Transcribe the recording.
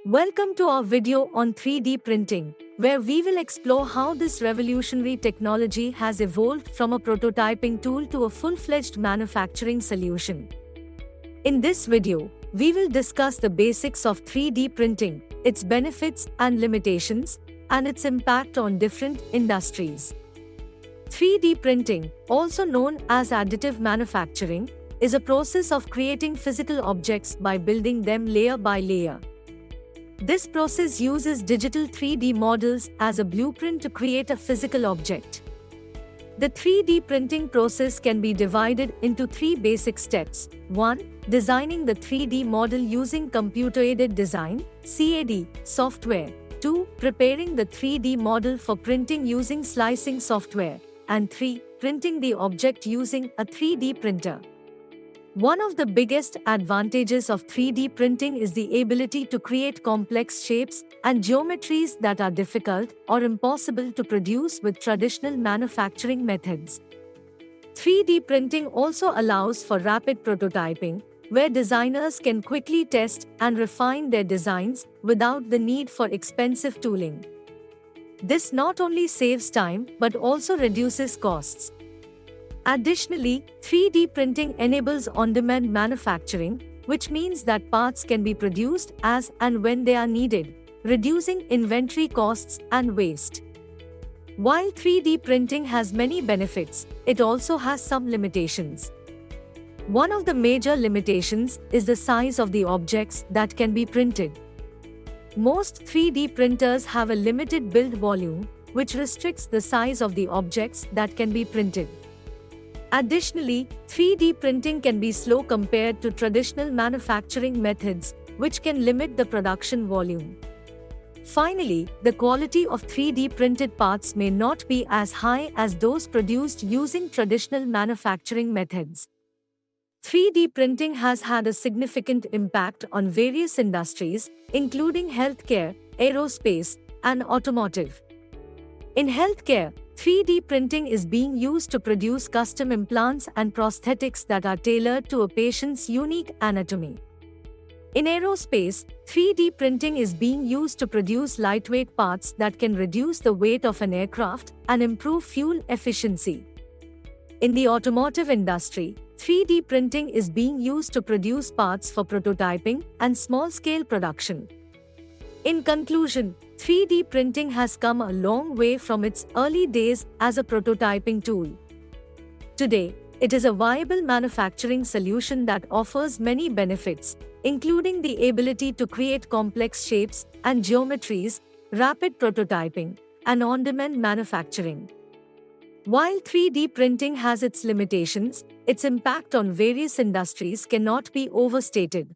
Welcome to our video on 3D printing, where we will explore how this revolutionary technology has evolved from a prototyping tool to a full-fledged manufacturing solution. In this video, we will discuss the basics of 3D printing, its benefits and limitations, and its impact on different industries. 3D printing, also known as additive manufacturing, is a process of creating physical objects by building them layer by layer. This process uses digital 3D models as a blueprint to create a physical object. The 3D printing process can be divided into three basic steps. 1. Designing the 3D model using computer-aided design (CAD) software. 2. Preparing the 3D model for printing using slicing software. And 3. Printing the object using a 3D printer. One of the biggest advantages of 3D printing is the ability to create complex shapes and geometries that are difficult or impossible to produce with traditional manufacturing methods. 3D printing also allows for rapid prototyping, where designers can quickly test and refine their designs without the need for expensive tooling. This not only saves time but also reduces costs. Additionally, 3D printing enables on-demand manufacturing, which means that parts can be produced as and when they are needed, reducing inventory costs and waste. While 3D printing has many benefits, it also has some limitations. One of the major limitations is the size of the objects that can be printed. Most 3D printers have a limited build volume, which restricts the size of the objects that can be printed. Additionally, 3D printing can be slow compared to traditional manufacturing methods, which can limit the production volume. Finally, the quality of 3D printed parts may not be as high as those produced using traditional manufacturing methods. 3D printing has had a significant impact on various industries, including healthcare, aerospace, and automotive. In healthcare, 3D printing is being used to produce custom implants and prosthetics that are tailored to a patient's unique anatomy. In aerospace, 3D printing is being used to produce lightweight parts that can reduce the weight of an aircraft and improve fuel efficiency. In the automotive industry, 3D printing is being used to produce parts for prototyping and small-scale production. In conclusion, 3D printing has come a long way from its early days as a prototyping tool. Today, it is a viable manufacturing solution that offers many benefits, including the ability to create complex shapes and geometries, rapid prototyping, and on-demand manufacturing. While 3D printing has its limitations, its impact on various industries cannot be overstated.